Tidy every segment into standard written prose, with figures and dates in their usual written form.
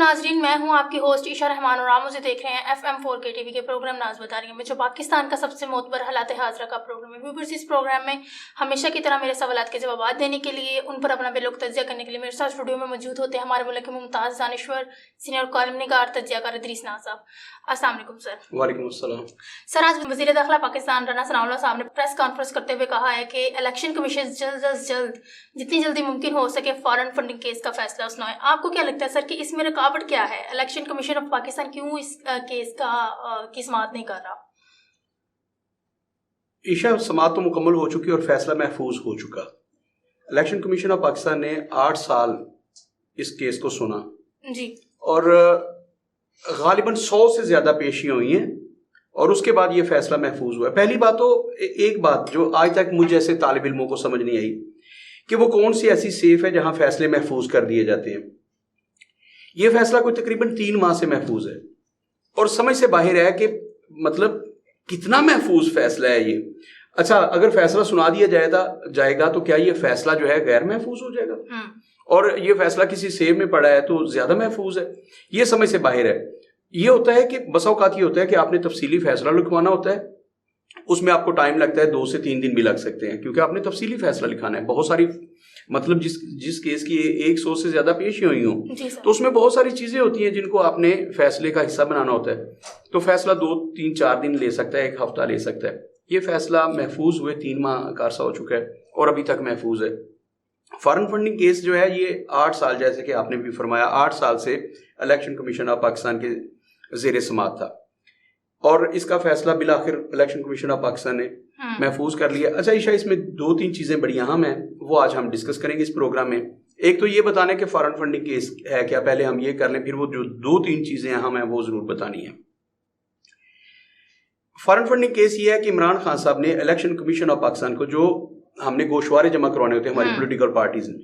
ناظرین، میں ہوں آپ کی ہوسٹ عشا رحمان اور آپ مجھے دیکھ رہے ہیں FM4K ٹی وی کے پروگرام ناز بتا رہی ہیں میں، جو پاکستان کا سب سے معتبر حالات حاضرہ کا پروگرام ہے۔ ویورز، اس پروگرام میں ہمیشہ کی طرح میرے سوالات کے جوابات دینے کے لیے، ان پر اپنا بے لوگ تجزیہ کرنے کے لیے میرے ساتھ اسٹوڈیو میں موجود ہوتے ہیں ہمارے ملک کے ممتاز دانشور، سینئر کالم نگار، تجزیہ کار ادریس ناز صاحب۔ السلام علیکم سر۔ وعلیکم السلام سر، آج وزیر داخلہ پاکستان رانا ثناء اللہ صاحب نے پریس کانفرنس کرتے ہوئے کہا ہے کہ الیکشن کمیشن جلد از جلد جتنی جلدی ممکن ہو سکے فارن فنڈنگ کیس کا فیصلہ سنائے۔ آپ کو کیا لگتا ہے سر کہ اس میں رکاوٹ کیا ہے؟ الیکشن کمیشن آف پاکستان کیوں اس کیس کی سماعت نہیں کر رہا؟ عشا، سماعت تو مکمل ہو چکی اور فیصلہ محفوظ ہو چکا۔ الیکشن کمیشن آف پاکستان نے 8 سال اس کیس کو سنا جی، اور غالباً 100 سے زیادہ پیشیاں ہوئی ہیں اور اس کے بعد یہ فیصلہ محفوظ ہوا ہے۔ پہلی بات تو ایک بات جو آج تک مجھ جیسے طالب علموں کو سمجھ نہیں آئی کہ وہ کون سی ایسی سیف ہے جہاں فیصلے محفوظ کر دیے جاتے ہیں۔ یہ فیصلہ کوئی تقریباً 3 ماہ سے محفوظ ہے اور سمجھ سے باہر ہے کہ مطلب کتنا محفوظ فیصلہ ہے یہ۔ اچھا، اگر فیصلہ سنا دیا جائے گا تو کیا یہ فیصلہ جو ہے غیر محفوظ ہو جائے گا؟ اور یہ فیصلہ کسی سیب میں پڑا ہے تو زیادہ محفوظ ہے؟ یہ سمجھ سے باہر ہے۔ یہ ہوتا ہے کہ بسا اوقات یہ ہوتا ہے کہ آپ نے تفصیلی فیصلہ لکھوانا ہوتا ہے، اس میں آپ کو ٹائم لگتا ہے، 2 سے 3 دن بھی لگ سکتے ہیں، کیونکہ آپ نے تفصیلی فیصلہ لکھانا ہے۔ بہت ساری مطلب جس کیس کی 100 سے زیادہ پیشیاں ہوئی ہوں تو اس میں بہت ساری چیزیں ہوتی ہیں جن کو آپ نے فیصلے کا حصہ بنانا ہوتا ہے، تو فیصلہ 2 3 4 دن لے سکتا ہے، 1 ہفتہ لے سکتا ہے۔ یہ فیصلہ محفوظ ہوئے 3 ماہ کا عرصہ ہو چکا ہے اور ابھی تک محفوظ ہے۔ فارن فنڈنگ کیس جو ہے یہ 8 سال، جیسے کہ آپ نے بھی فرمایا، 8 سال سے الیکشن کمیشن آف پاکستان کے زیر سماعت تھا اور اس کا فیصلہ بالآخر الیکشن کمیشن آف پاکستان نے محفوظ کر لیا۔ اچھا عشا، اس میں 2-3 چیزیں بڑی اہم ہیں، وہ آج ہم ڈسکس کریں گے اس پروگرام میں۔ ایک تو یہ بتانا ہے کہ فارن فنڈنگ کیس ہے کیا، پہلے ہم یہ کر لیں، پھر وہ جو 2-3 چیزیں اہم ہیں وہ ضرور بتانی ہیں۔ فارن فنڈنگ کیس یہ ہے کہ عمران خان صاحب نے الیکشن کمیشن آف پاکستان کو، جو ہم نے گوشوارے جمع کروانے ہوتے ہیں ہماری پولیٹیکل پارٹیز میں،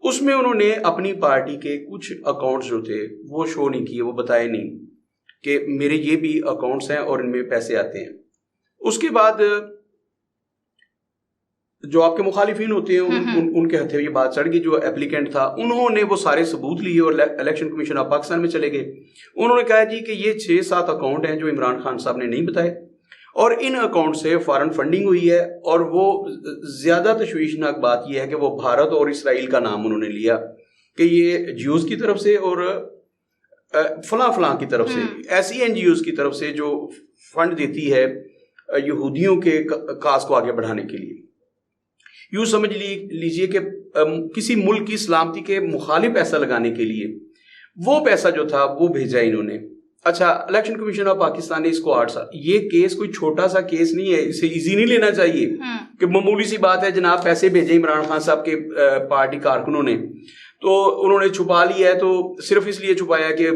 اس میں انہوں نے اپنی پارٹی کے کچھ اکاؤنٹس جو تھے وہ شو نہیں کیے، وہ بتائے نہیں کہ میرے یہ بھی اکاؤنٹس ہیں اور ان میں پیسے آتے ہیں۔ اس کے بعد جو آپ کے مخالفین ہوتے ہیں ان کے ہتھے یہ بات چڑھ گئی، جو اپلیکینٹ تھا انہوں نے وہ سارے ثبوت لیے اور الیکشن کمیشن آف پاکستان میں چلے گئے۔ انہوں نے کہا جی کہ یہ 6-7 اکاؤنٹ ہیں جو عمران خان صاحب نے نہیں بتائے اور ان اکاؤنٹ سے فارن فنڈنگ ہوئی ہے، اور وہ زیادہ تشویشناک بات یہ ہے کہ وہ بھارت اور اسرائیل کا نام انہوں نے لیا کہ یہ جیوز کی طرف سے اور فلاں کی طرف سے، ایسی NGOs کی طرف سے جو فنڈ دیتی ہے یہودیوں کے کاز کو آگے بڑھانے کے لیے۔ یوں سمجھ لیجئے کہ کسی ملک کی سلامتی کے مخالف پیسہ لگانے کے لیے وہ پیسہ جو تھا وہ بھیجا انہوں نے۔ اچھا، الیکشن کمیشن آف پاکستان نے اس کو 8 سال، یہ کیس کوئی چھوٹا سا کیس نہیں ہے، اسے ایزی نہیں لینا چاہیے کہ معمولی سی بات ہے جناب پیسے بھیجے عمران خان صاحب کے پارٹی کارکنوں نے تو انہوں نے چھپا لیا ہے، تو صرف اس لیے چھپایا کہ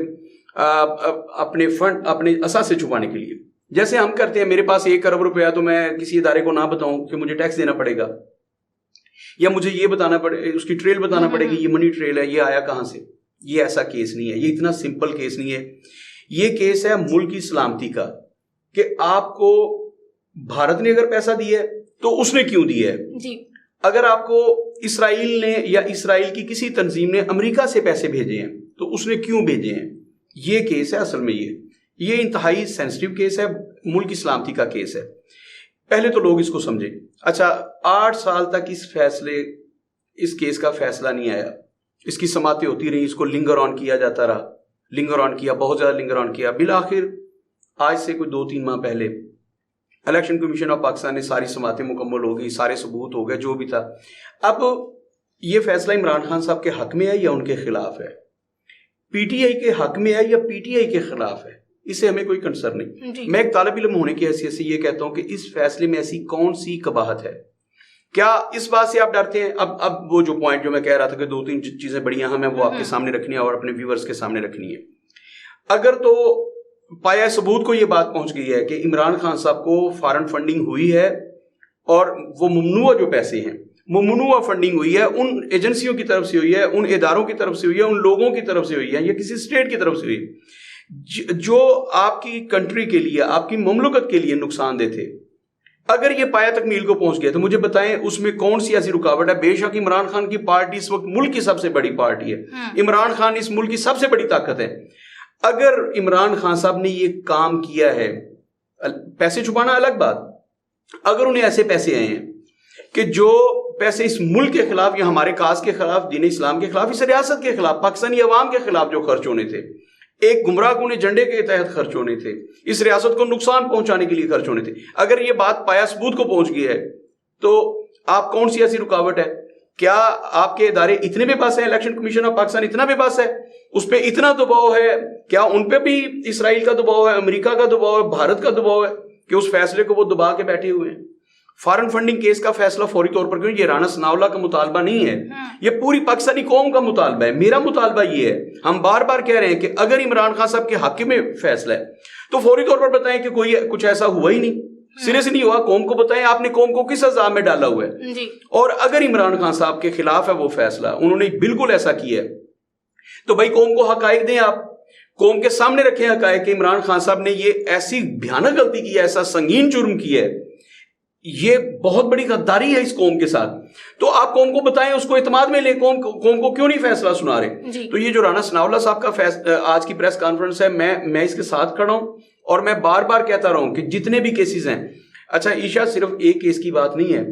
اپنے فنڈ اپنے اثاثے سے چھپانے کے لیے۔ جیسے ہم کرتے ہیں، میرے پاس 1 ارب روپیہ تو میں کسی ادارے کو نہ بتاؤں کہ مجھے ٹیکس دینا پڑے گا، یا مجھے یہ بتانا پڑے، اس کی ٹریل بتانا پڑے گی، یہ منی ٹریل ہے، یہ آیا کہاں سے۔ یہ ایسا کیس نہیں ہے، یہ اتنا سمپل کیس نہیں ہے۔ یہ کیس ہے ملک کی سلامتی کا، کہ آپ کو بھارت نے اگر پیسہ دیا ہے تو اس نے کیوں دیا ہے جی۔ اگر آپ کو اسرائیل نے یا اسرائیل کی کسی تنظیم نے امریکہ سے پیسے بھیجے ہیں تو اس نے کیوں بھیجے ہیں۔ یہ کیس ہے اصل میں، یہ انتہائی سینسٹیو کیس ہے، ملک کی سلامتی کا کیس ہے۔ پہلے تو لوگ اس کو سمجھیں۔ اچھا، 8 سال تک اس کیس کا فیصلہ نہیں آیا، اس کی سماعتیں ہوتی رہی، اس کو لنگر آن کیا جاتا رہا، لنگر آن کیا، بہت زیادہ لنگر آن کیا۔ بالآخر آج سے کوئی 2-3 ماہ پہلے الیکشن کمیشن آف پاکستان نے ساری سماعتیں مکمل ہو گئی، سارے ثبوت ہو گئے، جو بھی تھا۔ اب یہ فیصلہ عمران خان صاحب کے حق میں ہے یا ان کے خلاف ہے، PTI کے حق میں ہے یا PTI کے خلاف ہے، اس سے ہمیں کوئی کنسرن نہیں۔ میں ایک طالب علم ہونے کی حیثیت سے یہ کہتا ہوں کہ اس فیصلے میں ایسی کون سی قباحت ہے؟ کیا اس بات سے آپ ڈرتے ہیں؟ اب وہ جو پوائنٹ جو میں کہہ رہا تھا کہ 2-3 چیزیں بڑی اہم ہیں، وہ آپ کے سامنے رکھنی ہے اور اپنے ویورز کے سامنے رکھنی ہے۔ اگر تو پایا ثبوت کو یہ بات پہنچ گئی ہے کہ عمران خان صاحب کو فارن فنڈنگ ہوئی ہے اور وہ ممنوع جو پیسے ہیں، ممنوع فنڈنگ ہوئی ہے، ان ایجنسیوں کی طرف سے ہوئی ہے، ان اداروں کی طرف سے ہوئی ہے، ان لوگوں کی طرف سے ہوئی ہے، یا کسی اسٹیٹ کی طرف سے ہوئی ہے جو آپ کی کنٹری کے لیے، آپ کی مملکت کے لیے نقصان دہ تھے، اگر یہ پایا تکمیل کو پہنچ گیا تو مجھے بتائیں اس میں کون سی ایسی رکاوٹ ہے؟ بے شک عمران خان کی پارٹی اس وقت ملک کی سب سے بڑی پارٹی ہے، عمران خان اس ملک کی سب سے بڑی طاقت ہے. اگر عمران خان صاحب نے یہ کام کیا ہے، پیسے چھپانا الگ بات، اگر انہیں ایسے پیسے آئے ہیں کہ جو پیسے اس ملک کے خلاف یا ہمارے کاز کے خلاف، دین اسلام کے خلاف، اس ریاست کے خلاف، پاکستانی عوام کے خلاف جو خرچ ہونے تھے، ایک گمراہ کن ایجنڈے کے تحت خرچ ہونے تھے، اس ریاست کو نقصان پہنچانے کے لیے خرچ ہونے تھے، اگر یہ بات پایا ثبوت کو پہنچ گئی ہے تو آپ کون سی ایسی رکاوٹ ہے؟ کیا آپ کے ادارے اتنے بے بس ہیں؟ الیکشن کمیشن آف پاکستان اتنا بے بس ہے؟ اس پہ اتنا دباؤ ہے؟ کیا ان پہ بھی اسرائیل کا دباؤ ہے، امریکہ کا دباؤ ہے، بھارت کا دباؤ ہے کہ اس فیصلے کو وہ دبا کے بیٹھے ہوئے ہیں؟ فارن فنڈنگ کیس کا فیصلہ فوری طور پر کیوں؟ یہ رانا ثناء اللہ کا مطالبہ نہیں ہے، یہ پوری پاکستانی قوم کا مطالبہ ہے. میرا مطالبہ یہ ہے، ہم بار بار کہہ رہے ہیں کہ اگر عمران خان صاحب کے حق میں فیصلہ ہے تو فوری طور پر بتائیں کہ کوئی کچھ ایسا ہوا ہی نہیں، سرے سے نہیں ہوا، قوم کو بتائیں آپ نے قوم کو کس عذاب میں ڈالا ہوا ہے. اور اگر عمران خان صاحب کے خلاف ہے وہ فیصلہ، انہوں نے بالکل ایسا کیا ہے، تو بھائی قوم کو حقائق دیں، آپ قوم کے سامنے رکھیں حقائق کہ عمران خان صاحب نے یہ ایسی بھیانک غلطی کی ہے، ایسا سنگین جرم کیا ہے، یہ بہت بڑی غداری ہے اس قوم کے ساتھ. تو آپ قوم کو بتائیں، اس کو اعتماد میں لیں. قوم کو کیوں نہیں فیصلہ سنا رہے؟ تو یہ جو رانا ثناء اللہ صاحب کا آج کی پریس کانفرنس ہے، میں اس کے ساتھ کھڑا ہوں اور میں بار بار کہتا رہا ہوں کہ جتنے بھی کیسز ہیں، اچھا عائشہ صرف ایک کیس کی بات نہیں ہے،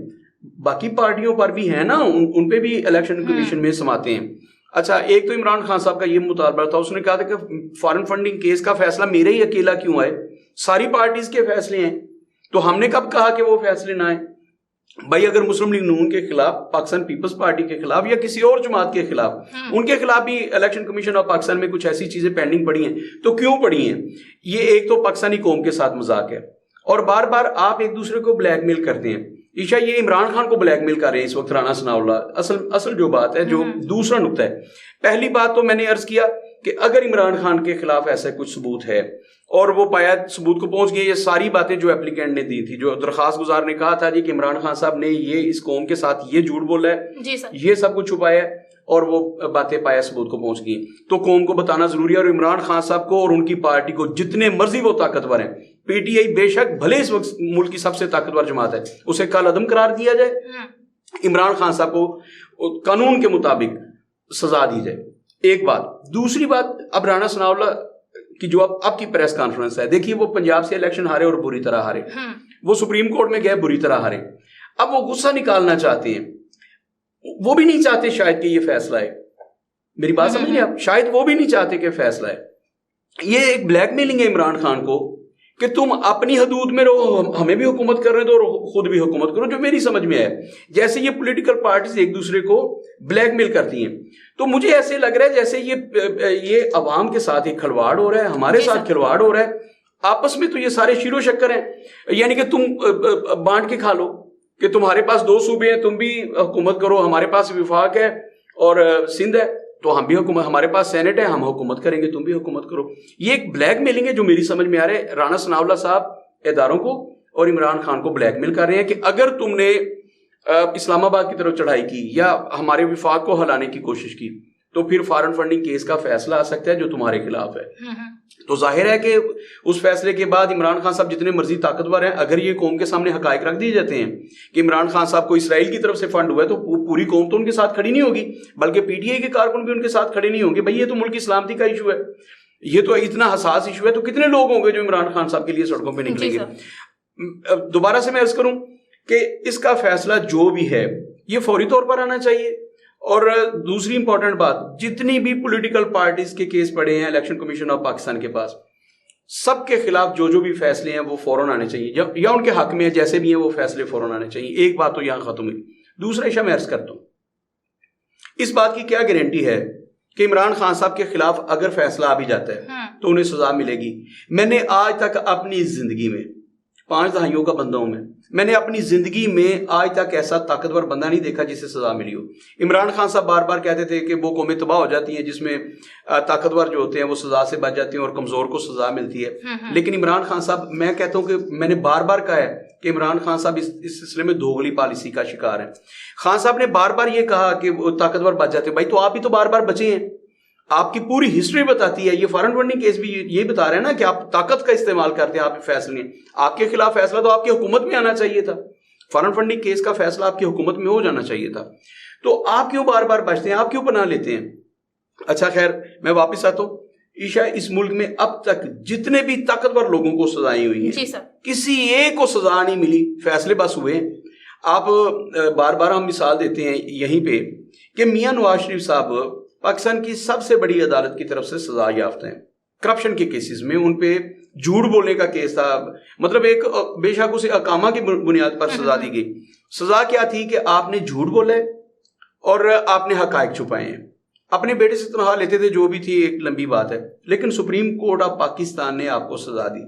باقی پارٹیوں پر بھی ہے نا، ان پہ بھی الیکشن کمیشن میں سماتے ہیں. اچھا ایک تو عمران خان صاحب کا یہ مطالبہ تھا، اس نے کہا تھا کہ فارن فنڈنگ کیس کا فیصلہ میرے ہی اکیلا کیوں آئے، ساری پارٹیز کے فیصلے ہیں. تو ہم نے کب کہا کہ وہ فیصلے نہ آئے؟ بھائی اگر مسلم لیگ نون کے خلاف، پاکستان پیپلز پارٹی کے خلاف یا کسی اور جماعت کے خلاف، ان کے خلاف بھی الیکشن کمیشن آف پاکستان میں کچھ ایسی چیزیں پینڈنگ پڑی ہیں، تو کیوں پڑی ہیں؟ یہ ایک تو پاکستانی قوم کے ساتھ مذاق ہے، اور بار بار آپ ایک دوسرے کو بلیک میل کرتے ہیں. عائشہ یہ عمران خان کو بلیک میل کر رہے ہیں اس وقت رانا ثناء اللہ. اصل جو بات ہے، جو دوسرا نقطہ ہے، پہلی بات تو میں نے عرض کیا کہ اگر عمران خان کے خلاف ایسا کچھ ثبوت ہے اور وہ پایا ثبوت کو پہنچ گئی، یہ ساری باتیں جو اپلیکینٹ نے دی تھی، جو درخواست گزار نے کہا تھا جی کہ عمران خان صاحب نے یہ اس قوم کے ساتھ یہ جھوٹ بولا ہے، یہ سب کچھ چھپایا ہے، اور وہ باتیں پایا ثبوت کو پہنچ گئی، تو قوم کو بتانا ضروری ہے. اور عمران خان صاحب کو اور ان کی پارٹی کو جتنے مرضی وہ طاقتور ہیں، پی ٹی آئی بے شک بھلے اس وقت ملک کی سب سے طاقتور جماعت ہے، اسے کل عدم قرار دیا جائے، عمران خان صاحب کو قانون کے مطابق سزا دی جائے. ایک بات. دوسری بات، اب رانا ثناء اللہ کی جو اب کی پریس کانفرنس ہے، دیکھیے وہ پنجاب سے الیکشن ہارے اور بری طرح ہارے، وہ سپریم کورٹ میں گئے بری طرح ہارے، اب وہ غصہ نکالنا چاہتے ہیں، وہ بھی نہیں چاہتے شاید کہ یہ فیصلہ ہے. میری بات سمجھ لیں آپ، شاید وہ بھی نہیں چاہتے کہ فیصلہ ہے. یہ ایک بلیک میلنگ ہے عمران خان کو کہ تم اپنی حدود میں رہو، ہمیں بھی حکومت کر رہے دو اور خود بھی حکومت کرو، جو میری سمجھ میں ہے. جیسے یہ پولیٹیکل پارٹیز ایک دوسرے کو بلیک میل کرتی ہیں، تو مجھے ایسے لگ رہا ہے جیسے یہ عوام کے ساتھ ایک کھلواڑ ہو رہا ہے، ہمارے ساتھ کھلواڑ ہو رہا ہے آپس میں. تو یہ سارے شیر و شکر ہیں، یعنی کہ تم بانٹ کے کھا لو کہ تمہارے پاس 2 صوبے ہیں، تم بھی حکومت کرو، ہمارے پاس وفاق ہے اور سندھ ہے، تو ہم بھی حکومت، ہمارے پاس سینٹ ہے، ہم حکومت کریں گے، تم بھی حکومت کرو. یہ ایک بلیک میلنگ ہے جو میری سمجھ میں آ رہا ہے. رانا ثناء اللہ صاحب اداروں کو اور عمران خان کو بلیک میل کر رہے ہیں کہ اگر تم نے اسلام آباد کی طرف چڑھائی کی یا ہمارے وفاق کو ہلانے کی کوشش کی تو پھر فارن فنڈنگ کیس کا فیصلہ آ سکتا ہے جو تمہارے خلاف ہے. تو ظاہر ہے کہ اس فیصلے کے بعد عمران خان صاحب جتنے مرضی طاقتور ہیں، اگر یہ قوم کے سامنے حقائق رکھ دیے جاتے ہیں کہ عمران خان صاحب کو اسرائیل کی طرف سے فنڈ ہوا ہے، تو پوری قوم تو ان کے ساتھ کھڑی نہیں ہوگی، بلکہ پی ٹی آئی کے کارکن بھی ان کے ساتھ کھڑے نہیں ہوں گے. بھئی یہ تو ملک کی سلامتی کا ایشو ہے، یہ تو اتنا حساس ایشو ہے، تو کتنے لوگ ہوں گے جو عمران خان صاحب کے لیے سڑکوں پہ نکلیں گے. دوبارہ سے میں عرض کروں کہ اس کا فیصلہ جو بھی ہے یہ فوری طور پر آنا چاہیے. اور دوسری امپورٹنٹ بات، جتنی بھی پولیٹیکل پارٹیز کے کیس پڑے ہیں الیکشن کمیشن آف پاکستان کے پاس، سب کے خلاف جو بھی فیصلے ہیں وہ فوراً آنے چاہیے، یا ان کے حق میں جیسے بھی ہیں وہ فیصلے فوراً آنے چاہیے. ایک بات تو یہاں ختم ہوئی. دوسرا ایشا میں عرض کرتا ہوں، اس بات کی کیا گارنٹی ہے کہ عمران خان صاحب کے خلاف اگر فیصلہ آ بھی جاتا ہے تو انہیں سزا ملے گی؟ میں نے آج تک اپنی زندگی میں 5 دہائیوں کا بندہ ہوں، میں نے اپنی زندگی میں آج تک ایسا طاقتور بندہ نہیں دیکھا جسے سزا ملی ہو. عمران خان صاحب بار بار کہتے تھے کہ وہ قومیں تباہ ہو جاتی ہیں جس میں طاقتور جو ہوتے ہیں وہ سزا سے بچ جاتے ہیں اور کمزور کو سزا ملتی ہے. لیکن عمران خان صاحب، میں کہتا ہوں کہ میں نے بار بار کہا ہے کہ عمران خان صاحب اس سلسلے میں دوغلی پالیسی کا شکار ہیں. خان صاحب نے بار بار یہ کہا کہ وہ طاقتور بچ جاتے ہیں. بھائی تو آپ ہی تو بار بار بچے ہیں. آپ کی پوری ہسٹری بتاتی ہے. یہ فارن فنڈنگ کیس بھی یہ بتا رہے ہیں نا کہ آپ طاقت کا استعمال کرتے ہیں, آپ فیصلے آپ کے خلاف فیصلہ تو آپ کی حکومت میں آنا چاہیے تھا. فارن فنڈنگ کیس کا فیصلہ آپ کی حکومت میں ہو جانا چاہیے تھا. تو آپ کیوں بار بار بچتے ہیں, آپ کیوں پناہ لیتے ہیں؟ اچھا خیر, میں واپس آتا ہوں. عشاء, اس ملک میں اب تک جتنے بھی طاقتور لوگوں کو سزائیں ہوئی ہیں, جی سر, کسی ایک کو سزا نہیں ملی, فیصلے بس ہوئے. آپ بار بار ہم مثال دیتے ہیں یہیں پہ کہ میاں نواز شریف صاحب پاکستان کی سب سے بڑی عدالت کی طرف سے سزا یافتہ ہیں کرپشن کے کیسز میں. ان پہ جھوٹ بولنے کا کیس تھا, مطلب ایک بے شک اسے اقامہ کی بنیاد پر سزا دی گئی. سزا کیا تھی کہ آپ نے جھوٹ بولا ہے اور آپ نے حقائق چھپائے ہیں. اپنے بیٹے سے تنخواہ لیتے تھے, جو بھی تھی ایک لمبی بات ہے, لیکن سپریم کورٹ آف پاکستان نے آپ کو سزا دی.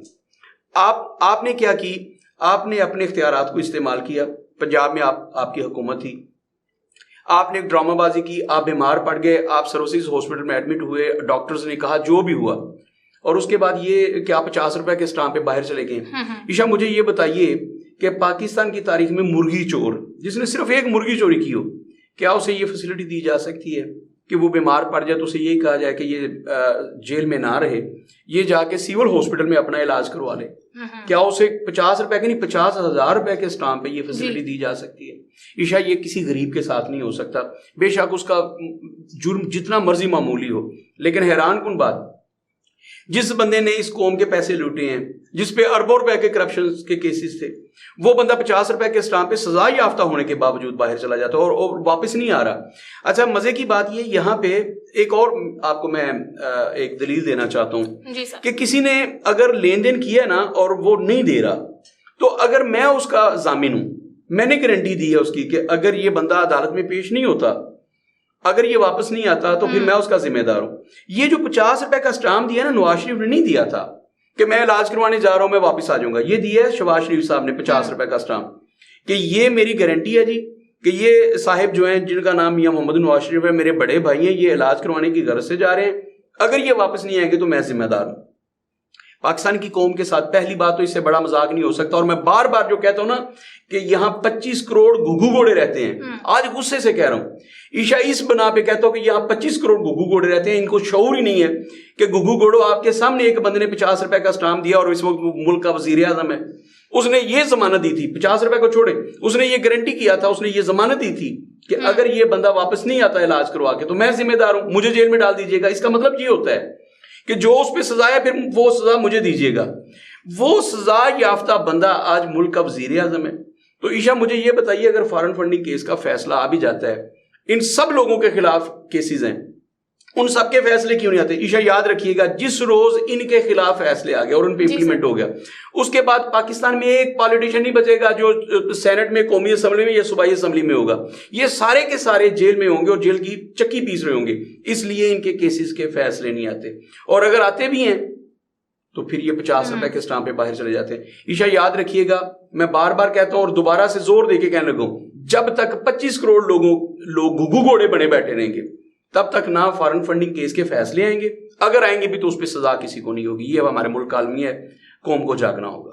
آپ نے کیا کی, آپ نے اپنے اختیارات کو استعمال کیا. پنجاب میں آپ کی حکومت تھی, آپ نے ایک ڈرامہ بازی کی, آپ بیمار پڑ گئے, آپ سروسز ہاسپٹل میں ایڈمٹ ہوئے, ڈاکٹرز نے کہا جو بھی ہوا, اور اس کے بعد یہ کہ آپ 50 روپے کے اسٹامپ پہ باہر چلے گئے. عشاء, مجھے یہ بتائیے کہ پاکستان کی تاریخ میں مرغی چور جس نے صرف ایک مرغی چوری کی ہو, کیا اسے یہ فیسلٹی دی جا سکتی ہے کہ وہ بیمار پڑ جائے تو اسے یہ کہا جائے کہ یہ جیل میں نہ رہے, یہ جا کے سیول ہاسپٹل میں اپنا علاج کروا لے؟ کیا اسے 50 روپے کے نہیں 50,000 روپے کے اسٹامپ پہ یہ فیسلٹی دی جا سکتی ہے؟ عشاء, یہ کسی غریب کے ساتھ نہیں ہو سکتا, بے شک اس کا جرم جتنا مرضی معمولی ہو. لیکن حیران کن بات, جس بندے نے اس قوم کے پیسے لوٹے ہیں, جس پہ اربوں روپے کے کرپشن کے کیسز تھے, وہ بندہ 50 روپے کے اسٹامپ پہ سزا یافتہ ہونے کے باوجود باہر چلا جاتا ہے اور واپس نہیں آ رہا. اچھا, مزے کی بات یہ, یہاں پہ ایک اور آپ کو میں ایک دلیل دینا چاہتا ہوں کہ کسی نے اگر لین دین کیا نا اور وہ نہیں دے رہا, تو اگر میں اس کا ضامن ہوں, میں نے گارنٹی دی ہے اس کی کہ اگر یہ بندہ عدالت میں پیش نہیں ہوتا, اگر یہ واپس نہیں آتا, تو پھر میں اس کا ذمہ دار ہوں. یہ جو 50 روپے کا اسٹامپ دیا نا, نواز شریف نے نہیں دیا تھا کہ میں علاج کروانے جا رہا ہوں میں واپس آ جاؤں گا. یہ دیا ہے شہباز شریف صاحب نے 50 روپے کا اسٹامپ کہ یہ میری گارنٹی ہے جی کہ یہ صاحب جو ہیں جن کا نام میاں محمد نواز شریف ہے, میرے بڑے بھائی ہیں, یہ علاج کروانے کی غرض سے جا رہے ہیں, اگر یہ واپس نہیں آئیں گے تو میں ذمہ دار ہوں. پاکستان کی قوم کے ساتھ پہلی بات تو اس سے بڑا مذاق نہیں ہو سکتا. اور میں بار بار جو کہتا ہوں نا کہ یہاں 25 کروڑ گھگو گھوڑے رہتے ہیں, آج غصے سے کہہ رہا ہوں, عشاء اس بنا پہ کہتا ہوں کہ یہاں 25 کروڑ گھگو گھوڑے رہتے ہیں, ان کو شعور ہی نہیں ہے کہ گھگو گھوڑو آپ کے سامنے ایک بندے نے 50 روپے کا اسٹامپ دیا اور اس وقت ملک کا وزیر اعظم ہے, اس نے یہ ضمانت دی تھی, 50 روپے کو چھوڑے, اس نے یہ گارنٹی کیا تھا, اس نے یہ ضمانت دی تھی کہ اگر یہ بندہ واپس نہیں آتا علاج کروا کے تو میں ذمہ دار ہوں, مجھے جیل میں ڈال دیجیے گا. اس کا مطلب یہ ہوتا ہے کہ جو اس پہ سزا ہے پھر وہ سزا مجھے دیجیے گا. وہ سزا یافتہ بندہ آج ملک کا وزیر اعظم ہے. تو عشاء, مجھے یہ بتائیے, اگر فارن فنڈنگ کیس کا فیصلہ آ بھی جاتا ہے, ان سب لوگوں کے خلاف کیسز ہیں, ان سب کے فیصلے کیوں نہیں آتے؟ عشاء, یاد رکھیے گا, جس روز ان کے خلاف فیصلے آ گئے اور ان پہ امپلیمنٹ ہو گیا, اس کے بعد پاکستان میں ایک پالیٹیشین نہیں بچے گا جو سینٹ میں, قومی اسمبلی میں یا صوبائی اسمبلی میں ہوگا. یہ سارے کے سارے جیل میں ہوں گے اور جیل کی چکی پیس رہے ہوں گے, اس لیے ان کے کیسز کے فیصلے نہیں آتے. اور اگر آتے بھی ہیں تو پھر یہ 50 روپے کے اسٹامپ پہ باہر چلے جاتے ہیں. عشاء, یاد رکھیے گا, میں بار بار کہتا ہوں اور دوبارہ سے زور دے کے کہنے لگا ہوں, جب تک 25 کروڑ لوگ گھگو گھوڑے بنے بیٹھے رہیں گے, تب تک نہ فارن فنڈنگ کیس کے فیصلے آئیں گے, اگر آئیں گے بھی تو اس پہ سزا کسی کو نہیں ہوگی. یہ ہمارے ملک کا عالمی ہے, قوم کو جاگنا ہوگا.